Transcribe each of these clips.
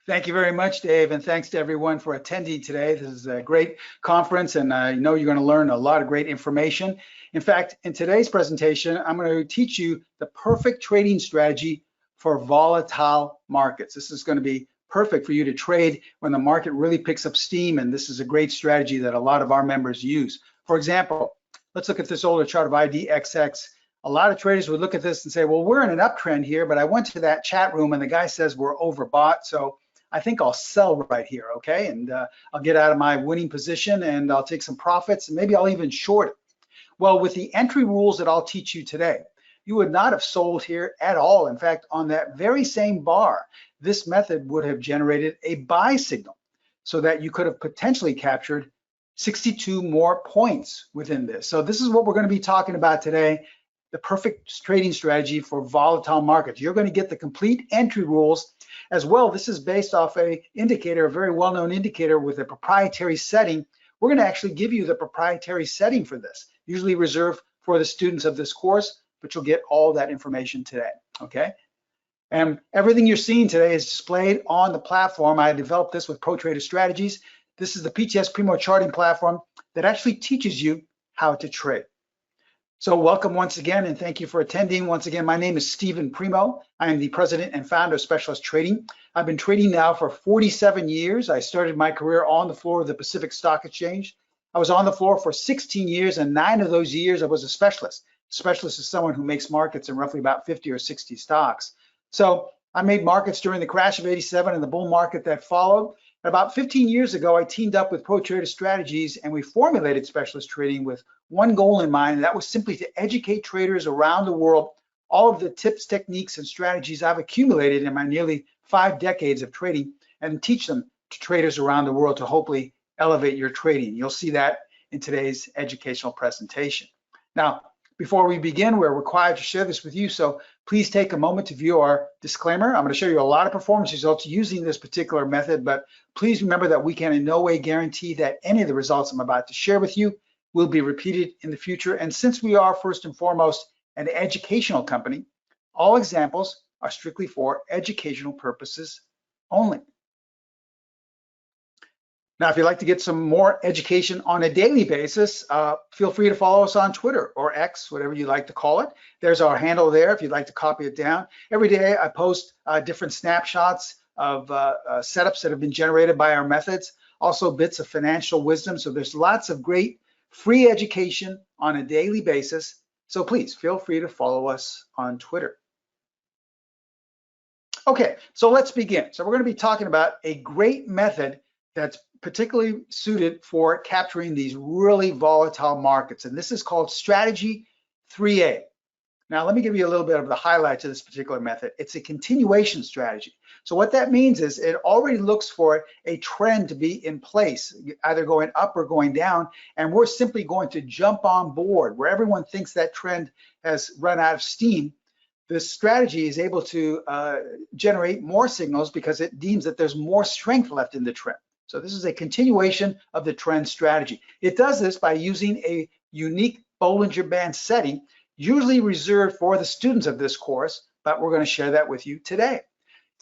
Thank you very much, Dave, and thanks to everyone for attending today. This is a great conference, and I know you're going to learn a lot of great information. In fact, in today's presentation, I'm going to teach you the perfect trading strategy for volatile markets. This is going to be perfect for you to trade when the market really picks up steam, and this is a great strategy that a lot of our members use. For example, let's look at this older chart of IDXX. A lot of traders would look at this and say, well, we're in an uptrend here, but I went to that chat room and the guy says we're overbought, so I think I'll sell right here, okay? And I'll get out of my winning position and I'll take some profits and maybe I'll even short it. Well, with the entry rules that I'll teach you today, you would not have sold here at all. In fact, on that very same bar, this method would have generated a buy signal so that you could have potentially captured 62 more points within this. So this is what we're going to be talking about today, the perfect trading strategy for volatile markets. You're going to get the complete entry rules as well. This is based off a indicator, a very well-known indicator with a proprietary setting. We're going to actually give you the proprietary setting for this, usually reserved for the students of this course, but you'll get all that information today, okay? And everything you're seeing today is displayed on the platform. I developed this with Pro Trader Strategies. This is the PTS Primo charting platform that actually teaches you how to trade. So welcome once again, and thank you for attending. Once again, my name is Stephen Primo. I am the president and founder of Specialist Trading. I've been trading now for 47 years. I started my career on the floor of the Pacific Stock Exchange. I was on the floor for 16 years, and 9 of those years I was a specialist. Specialist is someone who makes markets in roughly about 50 or 60 stocks. So I made markets during the crash of '87 and the bull market that followed. About 15 years ago, I teamed up with Pro Trader Strategies and we formulated Specialist Trading with one goal in mind, and that was simply to educate traders around the world all of the tips, techniques, and strategies I've accumulated in my nearly 5 decades of trading and teach them to traders around the world to hopefully elevate your trading. You'll see that in today's educational presentation. Now, before we begin, we're required to share this with you, so please take a moment to view our disclaimer. I'm going to show you a lot of performance results using this particular method, but please remember that we can in no way guarantee that any of the results I'm about to share with you will be repeated in the future. And since we are first and foremost an educational company, all examples are strictly for educational purposes only. Now, if you'd like to get some more education on a daily basis, feel free to follow us on Twitter or X, whatever you like to call it. There's our handle there if you'd like to copy it down. Every day I post different snapshots of setups that have been generated by our methods, also bits of financial wisdom. So there's lots of great free education on a daily basis. So please feel free to follow us on Twitter. Okay, so let's begin. So we're going to be talking about a great method that's particularly suited for capturing these really volatile markets. And this is called Strategy 3A. Now, let me give you a little bit of the highlights of this particular method. It's a continuation strategy. So what that means is it already looks for a trend to be in place, either going up or going down, and we're simply going to jump on board where everyone thinks that trend has run out of steam. This strategy is able to generate more signals because it deems that there's more strength left in the trend. So this is a continuation of the trend strategy. It does this by using a unique Bollinger Band setting, usually reserved for the students of this course, but we're going to share that with you today.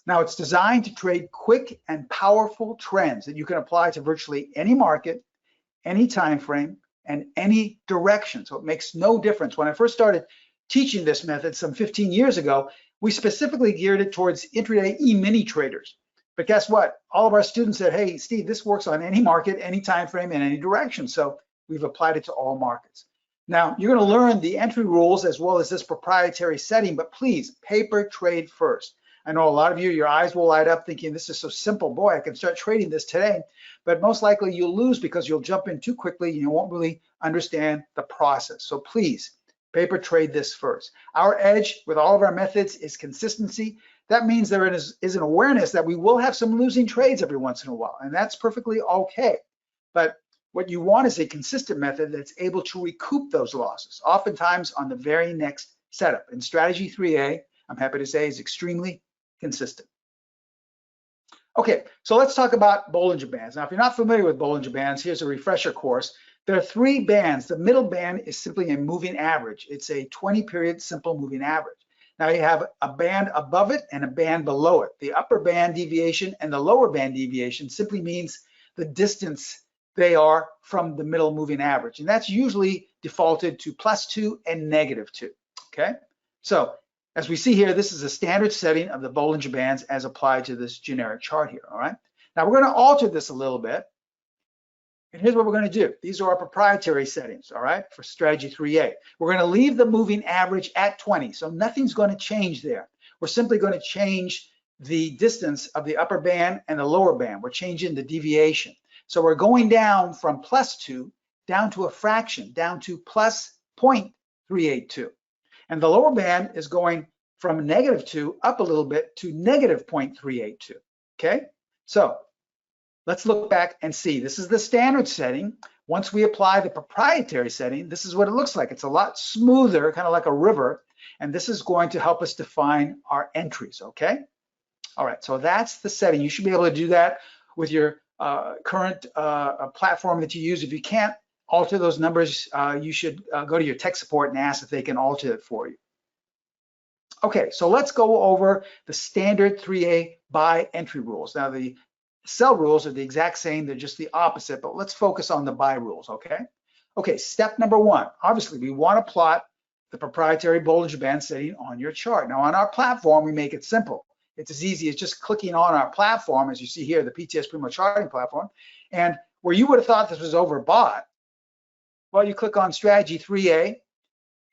Now, it's designed to trade quick and powerful trends that you can apply to virtually any market, any time frame, and any direction. So it makes no difference. When I first started teaching this method some 15 years ago, we specifically geared it towards intraday E-mini traders. But guess what? All of our students said, hey, Steve, this works on any market, any time frame, and any direction. So we've applied it to all markets. Now, you're going to learn the entry rules as well as this proprietary setting, but please, paper trade first. I know a lot of you, your eyes will light up thinking this is so simple. Boy, I can start trading this today. But most likely you'll lose because you'll jump in too quickly and you won't really understand the process. So please, paper trade this first. Our edge with all of our methods is consistency. That means there is an awareness that we will have some losing trades every once in a while, and that's perfectly okay. But what you want is a consistent method that's able to recoup those losses, oftentimes on the very next setup. And Strategy 3A, I'm happy to say, is extremely consistent. Okay, so let's talk about Bollinger Bands. Now, if you're not familiar with Bollinger Bands, here's a refresher course. There are 3 bands. The middle band is simply a moving average. It's a 20-period simple moving average. Now you have a band above it and a band below it. The upper band deviation and the lower band deviation simply means the distance they are from the middle moving average. And that's usually defaulted to +2 and -2, okay? So as we see here, this is a standard setting of the Bollinger Bands as applied to this generic chart here, all right? Now we're gonna alter this a little bit. And here's what we're going to do. These are our proprietary settings, all right, for strategy 3A. We're going to leave the moving average at 20, so nothing's going to change there. We're simply going to change the distance of the upper band and the lower band. We're changing the deviation. So we're going down from +2 down to a fraction, down to +0.382. And the lower band is going from -2 up a little bit to -0.382, okay? So let's look back and see. This is the standard setting. Once we apply the proprietary setting, this is what it looks like. It's a lot smoother, kind of like a river, and this is going to help us define our entries, okay? All right, so that's the setting. You should be able to do that with your current platform that you use. If you can't alter those numbers, you should go to your tech support and ask if they can alter it for you. Okay, so let's go over the standard 3A buy entry rules. Now the sell rules are the exact same, they're just the opposite, but let's focus on the buy rules, okay? Okay, step number 1, obviously we want to plot the proprietary Bollinger Band setting on your chart. Now on our platform, we make it simple. It's as easy as just clicking on our platform, as you see here, the PTS Primo charting platform, and where you would have thought this was overbought, well, you click on strategy 3A,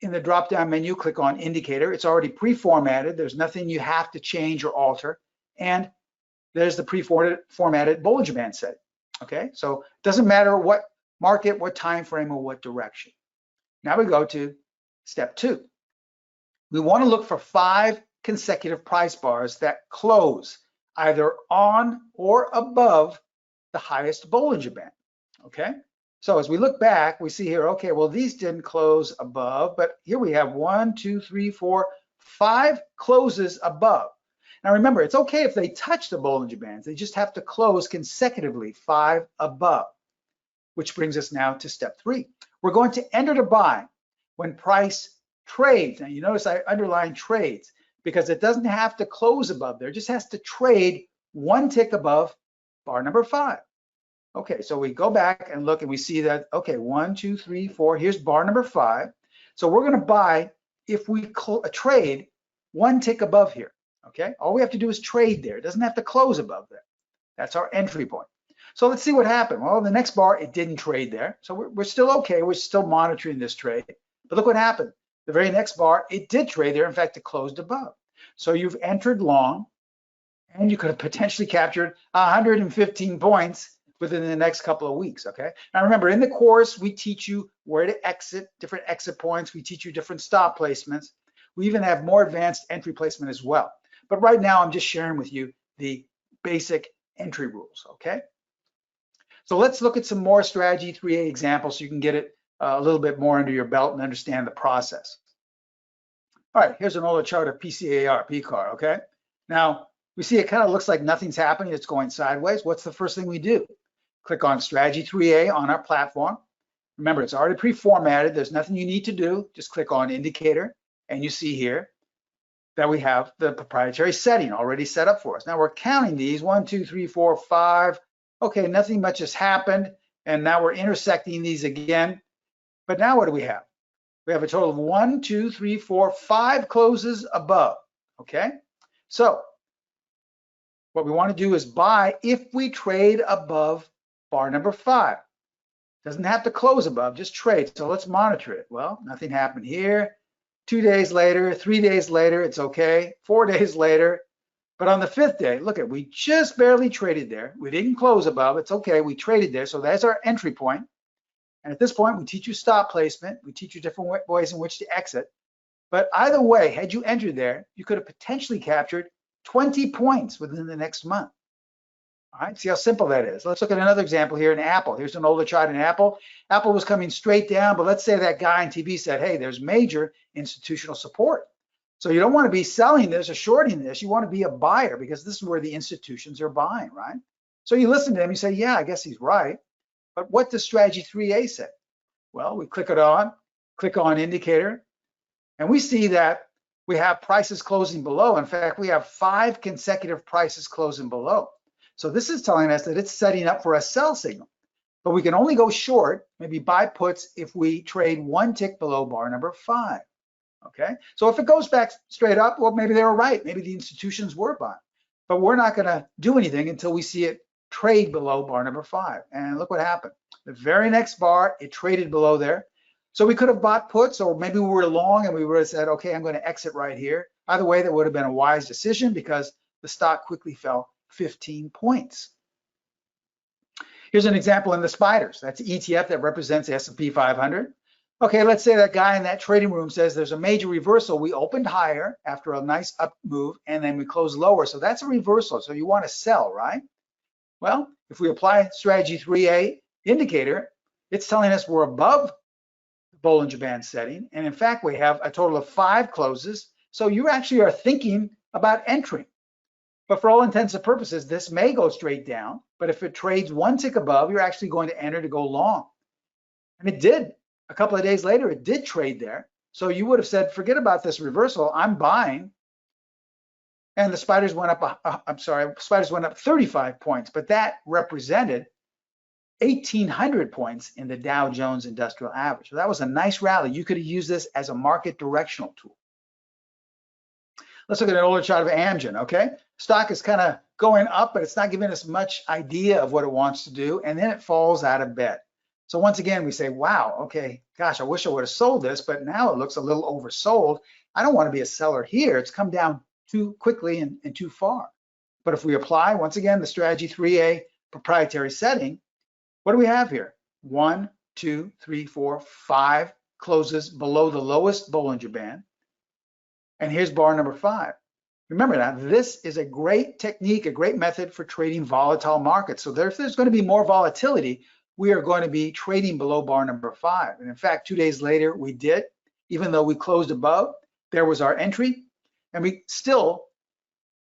in the drop-down menu, click on indicator. It's already pre-formatted, there's nothing you have to change or alter, and there's the pre-formatted Bollinger Band set. Okay, so it doesn't matter what market, what time frame, or what direction. Now we go to step 2. We want to look for 5 consecutive price bars that close either on or above the highest Bollinger Band. Okay, so as we look back, we see here, okay, well, these didn't close above, but here we have 1, 2, 3, 4, 5 closes above. Now remember, it's okay if they touch the Bollinger Bands, they just have to close consecutively 5 above, which brings us now to step 3. We're going to enter to buy when price trades. Now you notice I underline trades because it doesn't have to close above there, it just has to trade 1 tick above bar number 5. Okay, so we go back and look and we see that, okay, 1, 2, 3, 4, here's bar number 5. So we're gonna buy if we trade 1 tick above here. Okay, all we have to do is trade there. It doesn't have to close above there. That's our entry point. So let's see what happened. Well, the next bar, it didn't trade there. So we're still okay. We're still monitoring this trade. But look what happened. The very next bar, it did trade there. In fact, it closed above. So you've entered long, and you could have potentially captured 115 points within the next couple of weeks, okay? Now remember, in the course, we teach you where to exit, different exit points. We teach you different stop placements. We even have more advanced entry placement as well. But right now, I'm just sharing with you the basic entry rules, okay? So let's look at some more strategy 3A examples so you can get it a little bit more under your belt and understand the process. All right, here's an older chart of PCAR, PCAR, okay? Now, we see it kind of looks like nothing's happening, it's going sideways. What's the first thing we do? Click on strategy 3A on our platform. Remember, it's already pre-formatted, there's nothing you need to do. Just click on indicator, and you see here that we have the proprietary setting already set up for us. Now we're counting these, 1, 2, 3, 4, 5. Okay, nothing much has happened. And now we're intersecting these again. But now what do we have? We have a total of 1, 2, 3, 4, 5 closes above, okay? So what we want to do is buy if we trade above bar number 5. Doesn't have to close above, just trade. So let's monitor it. Well, nothing happened here. 2 days later, 3 days later, it's okay. 4 days later, but on the 5th day, look at, we just barely traded there. We didn't close above, it's okay, we traded there. So that's our entry point. And at this point, we teach you stop placement. We teach you different ways in which to exit. But either way, had you entered there, you could have potentially captured 20 points within the next month. All right, see how simple that is. Let's look at another example here in Apple. Here's an older chart in Apple. Apple was coming straight down, but let's say that guy on TV said, hey, there's major institutional support. So you don't want to be selling this or shorting this. You want to be a buyer because this is where the institutions are buying, right? So you listen to him, you say, yeah, I guess he's right. But what does strategy 3A say? Well, we click on indicator, and we see that we have prices closing below. In fact, we have 5 consecutive prices closing below. So this is telling us that it's setting up for a sell signal. But we can only go short, maybe buy puts, if we trade 1 tick below bar number 5. Okay, so if it goes back straight up, well, maybe they were right. Maybe the institutions were buying. But we're not going to do anything until we see it trade below bar number 5. And look what happened. The very next bar, it traded below there. So we could have bought puts, or maybe we were long and we would have said, okay, I'm going to exit right here. Either way, that would have been a wise decision because the stock quickly fell 15 points. Here's an example in the spiders. That's the ETF that represents the S&P 500. Okay, let's say that guy in that trading room says there's a major reversal. We opened higher after a nice up move, and then we closed lower. So that's a reversal. So you want to sell, right? Well, if we apply strategy 3A indicator, it's telling us we're above the Bollinger Band setting. And in fact, we have a total of 5 closes. So you actually are thinking about entering. But for all intents and purposes, this may go straight down. But if it trades 1 tick above, you're actually going to enter to go long. And it did. A couple of days later, it did trade there. So you would have said, forget about this reversal. I'm buying. And the spiders went up, spiders went up 35 points, but that represented 1,800 points in the Dow Jones Industrial Average. So that was a nice rally. You could have used this as a market directional tool. Let's look at an older chart of Amgen, okay? Stock is kind of going up, but it's not giving us much idea of what it wants to do, and then it falls out of bed. So once again, we say, wow, okay, gosh, I wish I would have sold this, but now it looks a little oversold. I don't want to be a seller here. It's come down too quickly and too far. But if we apply, once again, the strategy 3A proprietary setting, what do we have here? 1, 2, 3, 4, 5 closes below the lowest Bollinger Band. And here's bar number 5. Remember now, this is a great technique, a great method for trading volatile markets. So if there's going to be more volatility, we are going to be trading below bar number 5. And in fact, 2 days later, we did. Even though we closed above, there was our entry. And we still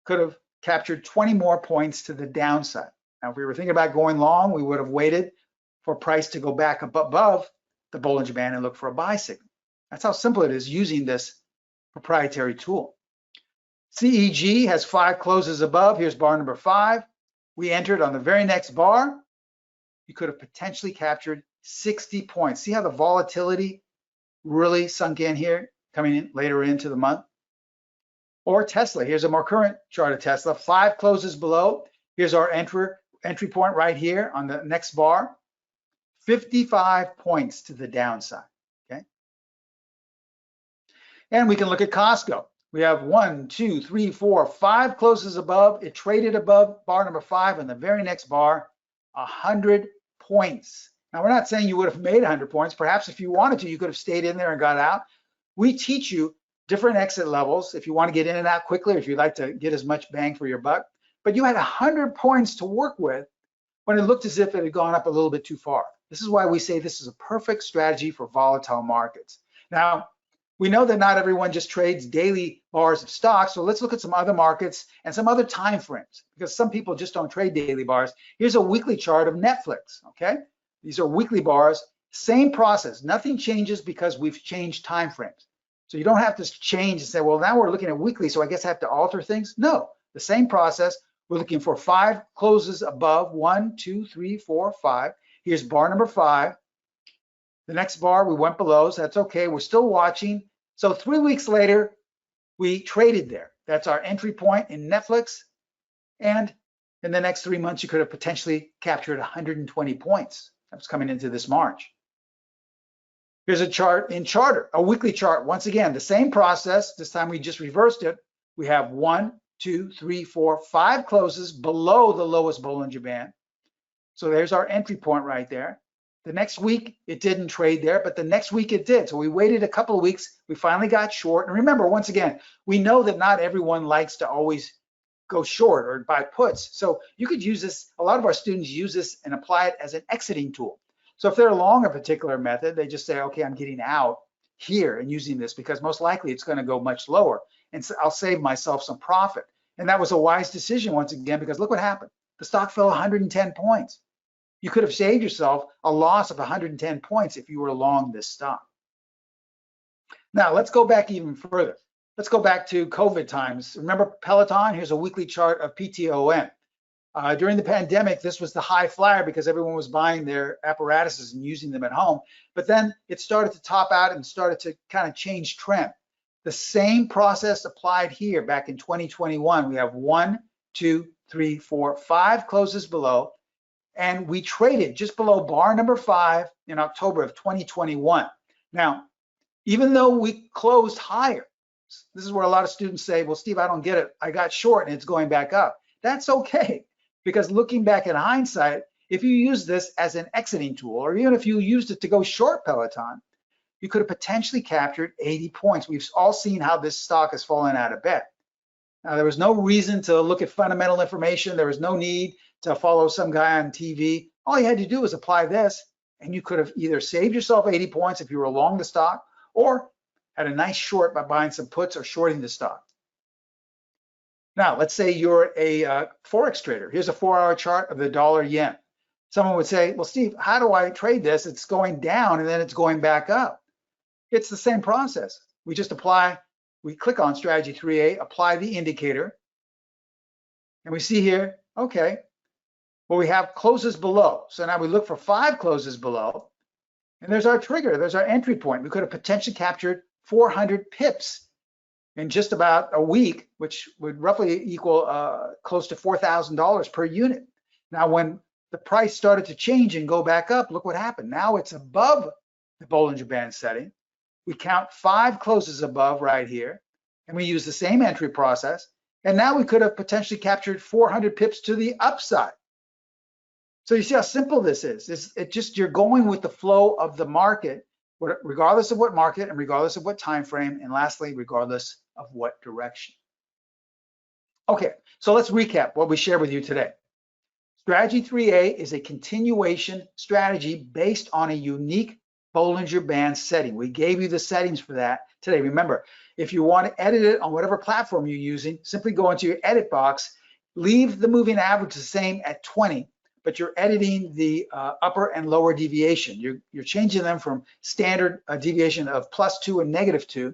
could have captured 20 more points to the downside. Now, if we were thinking about going long, we would have waited for price to go back up above the Bollinger Band and look for a buy signal. That's how simple it is using this proprietary tool. CEG has 5 closes above. Here's bar number 5. We entered on the very next bar. You could have potentially captured 60 points. See how the volatility really sunk in here, coming in later into the month? Or Tesla. Here's a more current chart of Tesla. 5 closes below. Here's our entry point right here on the next bar. 55 points to the downside. Okay. And we can look at Costco. We have 1, 2, 3, 4, 5 closes above. It traded above bar number 5, and the very next bar, 100 points. Now, we're not saying you would have made 100 points. Perhaps if you wanted to, you could have stayed in there and got out. We teach you different exit levels if you want to get in and out quickly, or if you'd like to get as much bang for your buck. But you had 100 points to work with when it looked as if it had gone up a little bit too far. This is why we say this is a perfect strategy for volatile markets. Now, we know that not everyone just trades daily bars of stocks, so let's look at some other markets and some other time frames, because some people just don't trade daily bars. Here's a weekly chart of Netflix, okay? These are weekly bars, same process. Nothing changes because we've changed time frames. So you don't have to change and say, well, now we're looking at weekly, so I guess I have to alter things. No, the same process. We're looking for 5 closes above, 1, 2, 3, 4, 5. Here's bar number 5. The next bar we went below, so that's okay. We're still watching. So 3 weeks later, we traded there. That's our entry point in Netflix. And in the next 3 months, you could have potentially captured 120 points. That's coming into this March. Here's a chart in Charter, a weekly chart. Once again, the same process. This time we just reversed it. We have 1, 2, 3, 4, 5 closes below the lowest Bollinger Band. So there's our entry point right there. The next week, it didn't trade there, but the next week it did. So we waited a couple of weeks. We finally got short. And remember, once again, we know that not everyone likes to always go short or buy puts. So you could use this. A lot of our students use this and apply it as an exiting tool. So if they're long a particular method, they just say, okay, I'm getting out here and using this because most likely it's going to go much lower. And so I'll save myself some profit. And that was a wise decision once again, because look what happened. The stock fell 110 points. You could have saved yourself a loss of 110 points if you were long this stock. Now let's go back even further. let's go back to COVID times. Remember Peloton? Here's a weekly chart of PTOM. During the pandemic, this was the high flyer because everyone was buying their apparatuses and using them at home. But then it started to top out and started to kind of change trend. The same process applied here back in 2021. We have 1, 2, 3, 4, 5 closes below, and we traded just below bar number 5 in October of 2021. Now, even though we closed higher, this is where a lot of students say, well, Steve, I don't get it. I got short and it's going back up. That's okay, because looking back in hindsight, if you use this as an exiting tool, or even if you used it to go short Peloton, you could have potentially captured 80 points. We've all seen how this stock has fallen out of bed. Now, there was no reason to look at fundamental information. There was no need to follow some guy on TV. All you had to do was apply this, and you could have either saved yourself 80 points if you were long the stock, or had a nice short by buying some puts or shorting the stock. Now, let's say you're a Forex trader. Here's a 4-hour chart of the dollar yen. Someone would say, well, Steve, how do I trade this? It's going down and then it's going back up. It's the same process. We just apply, we click on strategy 3A, apply the indicator, and we see here, okay, well, we have closes below. So now we look for 5 closes below, and there's our trigger, there's our entry point. We could have potentially captured 400 pips in just about a week, which would roughly equal close to $4,000 per unit. Now, when the price started to change and go back up, look what happened. Now it's above the Bollinger Band setting. We count 5 closes above right here, and we use the same entry process. And now we could have potentially captured 400 pips to the upside. So you see how simple this is. It's just you're going with the flow of the market, regardless of what market and regardless of what time frame, and lastly, regardless of what direction. Okay, so let's recap what we shared with you today. Strategy 3A is a continuation strategy based on a unique Bollinger Band setting. We gave you the settings for that today. Remember, if you want to edit it on whatever platform you're using, simply go into your edit box, leave the moving average the same at 20, but you're editing the upper and lower deviation. You're changing them from standard deviation of +2 and -2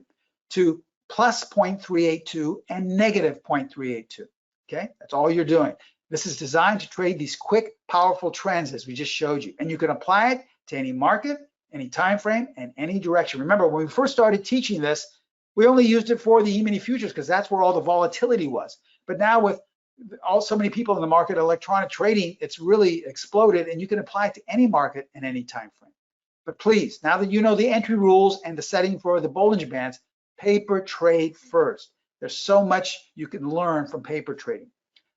to plus 0.382 and negative 0.382. Okay, that's all you're doing. This is designed to trade these quick, powerful trends as we just showed you, and you can apply it to any market, any time frame, and any direction. Remember, when we first started teaching this, we only used it for the E-mini futures because that's where all the volatility was. But now with so many people in the market, electronic trading, it's really exploded, and you can apply it to any market and any time frame. But please, now that you know the entry rules and the setting for the Bollinger Bands, paper trade first. There's so much you can learn from paper trading.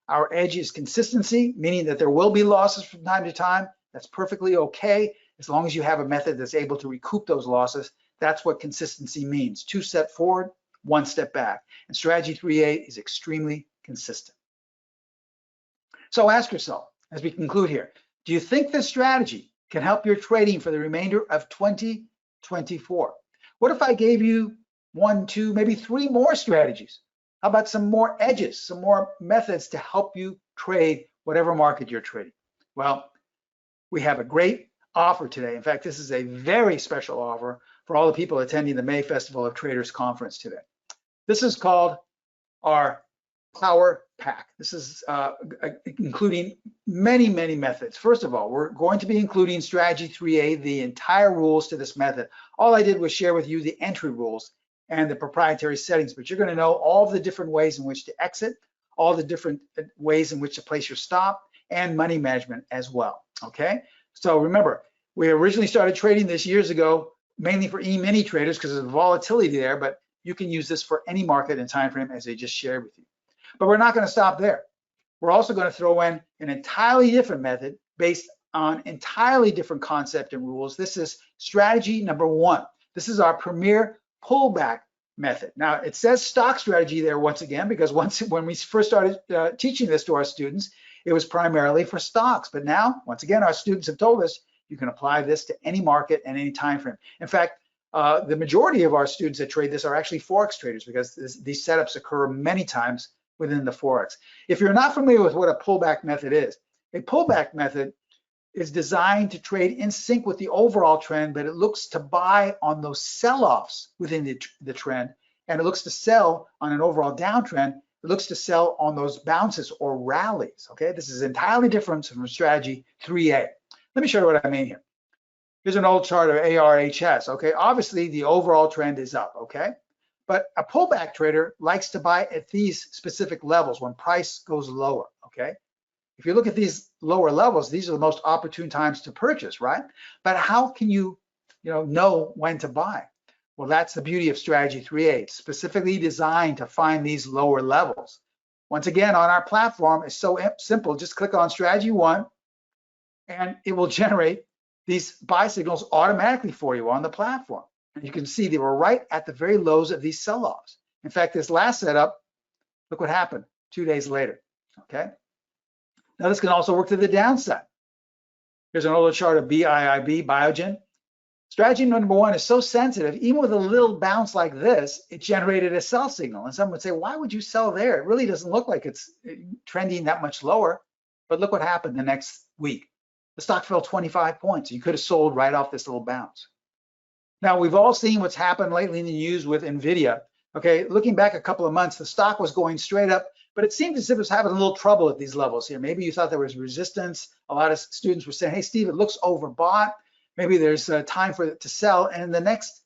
Our edge is consistency, meaning that there will be losses from time to time. That's perfectly okay, as long as you have a method that's able to recoup those losses. That's what consistency means. 2 steps forward, 1 step back. And strategy 3A is extremely consistent. So ask yourself, as we conclude here, do you think this strategy can help your trading for the remainder of 2024? What if I gave you 1, 2, maybe 3 more strategies? How about some more edges, some more methods to help you trade whatever market you're trading? Well, we have a great offer today. In fact, this is a very special offer for all the people attending the May Festival of Traders Conference today. This is called our Power Pack. This is including many, many methods. First of all, we're going to be including strategy 3A, the entire rules to this method. All I did was share with you the entry rules and the proprietary settings, but you're going to know all the different ways in which to exit, all the different ways in which to place your stop, and money management as well. Okay, so remember, we originally started trading this years ago, mainly for E-mini traders because of the volatility there, but you can use this for any market and time frame as I just shared with you. But we're not going to stop there. We're also going to throw in an entirely different method based on entirely different concept and rules. This is strategy number 1. This is our premier pullback method. Now, it says stock strategy there once again, because when we first started teaching this to our students, it was primarily for stocks. But now, once again, our students have told us you can apply this to any market and any time frame. In fact, the majority of our students that trade this are actually Forex traders because these setups occur many times within the Forex. If you're not familiar with what a pullback method is, a pullback method is designed to trade in sync with the overall trend, but it looks to buy on those sell-offs within the trend and it looks to sell on an overall downtrend. It looks to sell on those bounces or rallies, okay? This is entirely different from strategy 3A. Let me show you what I mean here. Here's an old chart of ARHS, okay? Obviously, the overall trend is up, okay? But a pullback trader likes to buy at these specific levels when price goes lower, okay? If you look at these lower levels, these are the most opportune times to purchase, right? But how can you know when to buy? Well, that's the beauty of strategy 3A. It's specifically designed to find these lower levels. Once again, on our platform, it's so simple. Just click on strategy 1 and it will generate these buy signals automatically for you on the platform. And you can see they were right at the very lows of these sell-offs. In fact, this last setup, look what happened 2 days later, okay? Now this can also work to the downside. Here's an older chart of BIIB, Biogen. Strategy number 1 is so sensitive, even with a little bounce like this, it generated a sell signal. And some would say, why would you sell there? It really doesn't look like it's trending that much lower. But look what happened the next week. The stock fell 25 points. You could have sold right off this little bounce. Now, we've all seen what's happened lately in the news with NVIDIA. Okay, looking back a couple of months, the stock was going straight up, but it seemed as if it was having a little trouble at these levels here. Maybe you thought there was resistance. A lot of students were saying, hey, Steve, it looks overbought. Maybe there's time for it to sell. And in the next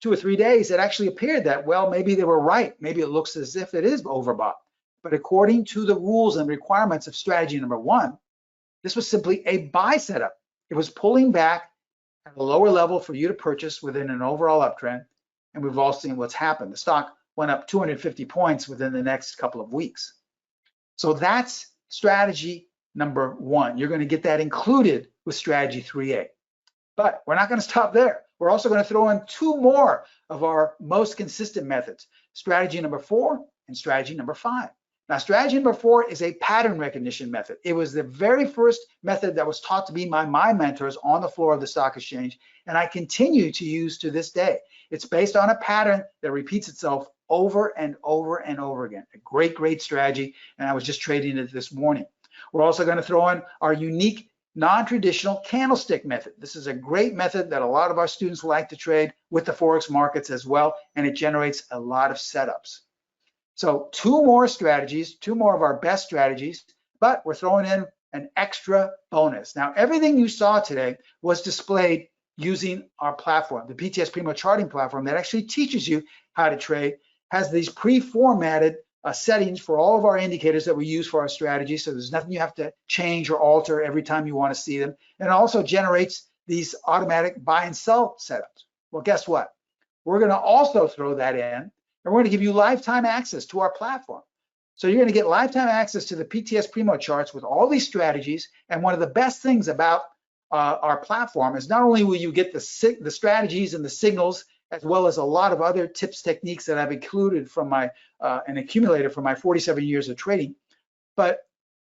2 or 3 days, it actually appeared that, well, maybe they were right. Maybe it looks as if it is overbought. But according to the rules and requirements of strategy number 1, this was simply a buy setup. It was pulling back at a lower level for you to purchase within an overall uptrend. And we've all seen what's happened. The stock went up 250 points within the next couple of weeks. So that's strategy number 1. You're going to get that included with strategy 3A. But we're not going to stop there. We're also going to throw in 2 more of our most consistent methods, strategy number 4 and strategy number 5. Now, strategy number 4 is a pattern recognition method. It was the very first method that was taught to me by my mentors on the floor of the stock exchange, and I continue to use to this day. It's based on a pattern that repeats itself over and over and over again. A great, great strategy, and I was just trading it this morning. We're also going to throw in our unique non-traditional candlestick method. This is a great method that a lot of our students like to trade with the Forex markets as well, and it generates a lot of setups. So 2 more strategies, 2 more of our best strategies, but we're throwing in an extra bonus. Now, everything you saw today was displayed using our platform, the PTS Primo charting platform that actually teaches you how to trade, has these pre-formatted settings for all of our indicators that we use for our strategy. So there's nothing you have to change or alter every time you want to see them. And it also generates these automatic buy and sell setups. Well, guess what? We're going to also throw that in, and we're going to give you lifetime access to our platform. So you're going to get lifetime access to the PTS Primo charts with all these strategies. And one of the best things about our platform is not only will you get the strategies and the signals, as well as a lot of other tips, techniques that I've included from my and accumulated from my 47 years of trading, but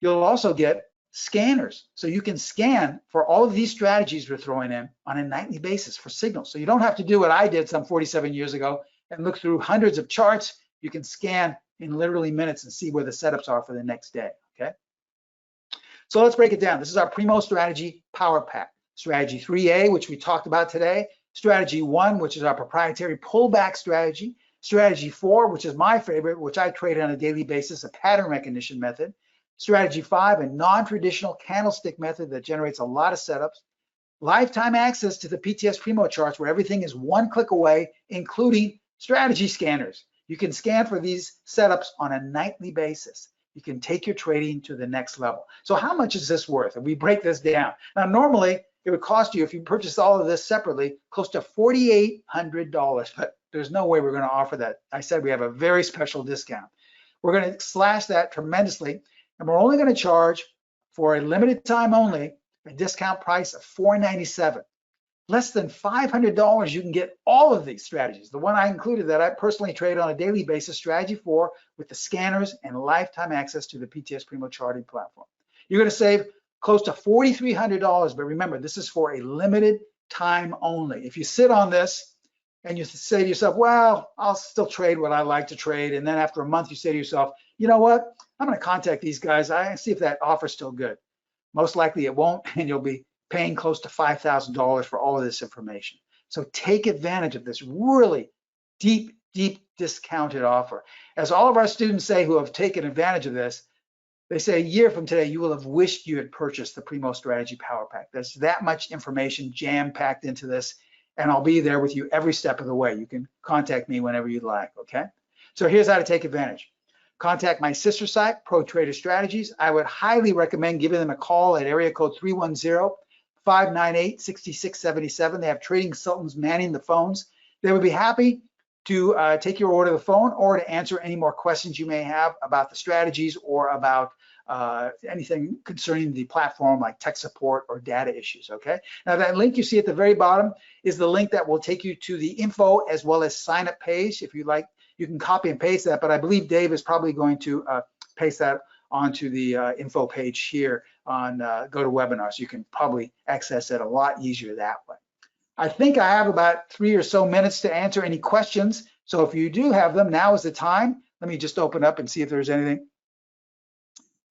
you'll also get scanners. So you can scan for all of these strategies we're throwing in on a nightly basis for signals. So you don't have to do what I did some 47 years ago and look through hundreds of charts. You can scan in literally minutes and see where the setups are for the next day, okay? So let's break it down. This is our Primo Strategy Power Pack. Strategy 3A, which we talked about today. Strategy 1, which is our proprietary pullback strategy. Strategy 4, which is my favorite, which I trade on a daily basis, a pattern recognition method. Strategy 5, a non-traditional candlestick method that generates a lot of setups. Lifetime access to the PTS Primo charts where everything is 1 click away, including strategy scanners. You can scan for these setups on a nightly basis. You can take your trading to the next level. So how much is this worth? If we break this down. Now, normally it would cost you, if you purchase all of this separately, close to $4,800, but there's no way we're going to offer that. I said we have a very special discount. We're going to slash that tremendously, and we're only going to charge for a limited time only a discount price of $497. Less than $500, you can get all of these strategies. The one I included that I personally trade on a daily basis, strategy 4, with the scanners and lifetime access to the PTS Primo charting platform. You're going to save close to $4,300, but remember, this is for a limited time only. If you sit on this and you say to yourself, well, I'll still trade what I like to trade, and then after a month you say to yourself, you know what, I'm going to contact these guys, I see if that offer's still good. Most likely it won't, and you'll be paying close to $5,000 for all of this information. So take advantage of this really deep deep discounted offer. As all of our students say who have taken advantage of this, they say a year from today, you will have wished you had purchased the Primo Strategy Power Pack. There's that much information jam-packed into this, and I'll be there with you every step of the way. You can contact me whenever you'd like, okay? So here's how to take advantage. Contact my sister site, Pro Trader Strategies. I would highly recommend giving them a call at area code 310-598-6677. They have trading consultants manning the phones. They would be happy to take your order to the phone or to answer any more questions you may have about the strategies or about anything concerning the platform like tech support or data issues, okay? Now that link you see at the very bottom is the link that will take you to the info as well as sign up page. If you like, you can copy and paste that, but I believe Dave is probably going to paste that onto the info page here on GoToWebinar, so you can probably access it a lot easier that way. I think I have about 3 or so minutes to answer any questions. So if you do have them, now is the time. Let me just open up and see if there's anything.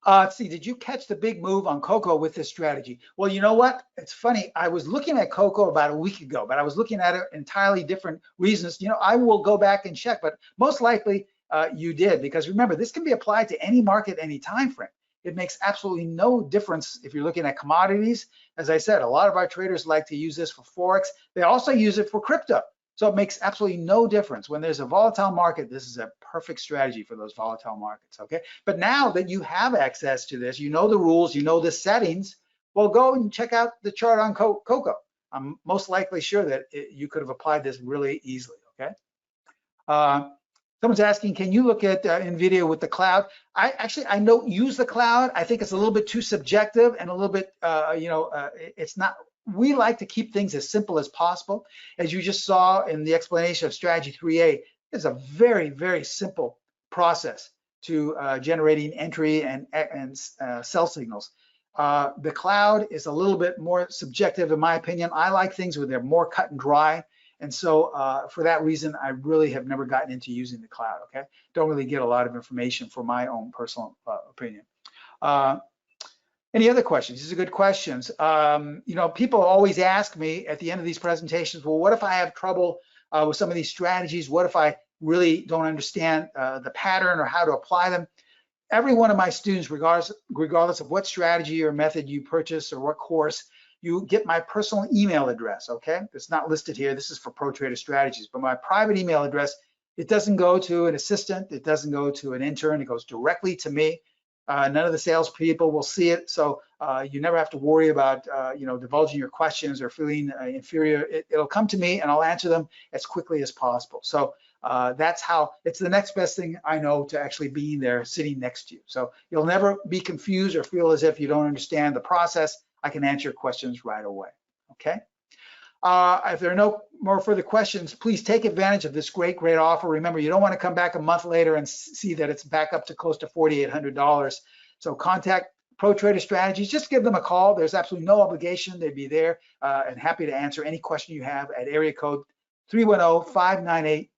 Let's see, did you catch the big move on Cocoa with this strategy? Well, you know what? It's funny. I was looking at Cocoa about a week ago, but I was looking at it entirely different reasons. You know, I will go back and check, but most likely you did, because remember, this can be applied to any market, any time frame. It makes absolutely no difference if you're looking at commodities. As I said, a lot of our traders like to use this for Forex. They also use it for crypto. So it makes absolutely no difference. When there's a volatile market, this is a perfect strategy for those volatile markets, okay? But now that you have access to this, you know the rules, you know the settings, well, go and check out the chart on Cocoa. I'm most likely sure that you could have applied this really easily, okay? Someone's asking, can you look at NVIDIA with the cloud? I don't use the cloud. I think it's a little bit too subjective and a little bit, it's not, we like to keep things as simple as possible. As you just saw in the explanation of strategy 3A, it's a very, very simple process to generating entry and sell signals. The cloud is a little bit more subjective in my opinion. I like things where they're more cut and dry. And so for that reason, I really have never gotten into using the cloud, okay? Don't really get a lot of information for my own personal opinion. Any other questions? These are good questions. You know, people always ask me at the end of these presentations, well, what if I have trouble with some of these strategies? What if I really don't understand the pattern or how to apply them? Every one of my students, regardless of what strategy or method you purchase or what course, you get my personal email address, okay? It's not listed here. This is for Pro Trader Strategies, but my private email address, it doesn't go to an assistant. It doesn't go to an intern. It goes directly to me. None of the salespeople will see it, so you never have to worry about divulging your questions or feeling inferior. It'll come to me, and I'll answer them as quickly as possible. So that's how, it's the next best thing I know to actually being there, sitting next to you. So you'll never be confused or feel as if you don't understand the process. I can answer your questions right away, okay? If there are no more further questions, please take advantage of this great offer. Remember, you don't want to come back a month later and see that it's back up to close to $4,800. So contact Pro Trader Strategies. Just give them a call. There's absolutely no obligation. They'd be there and happy to answer any question you have at area code 310-598-6677.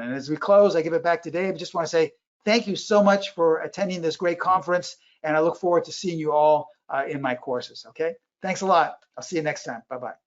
And as we close, I give it back to Dave. I just want to say thank you so much for attending this great conference, and I look forward to seeing you all in my courses, okay? Thanks a lot. I'll see you next time. Bye-bye.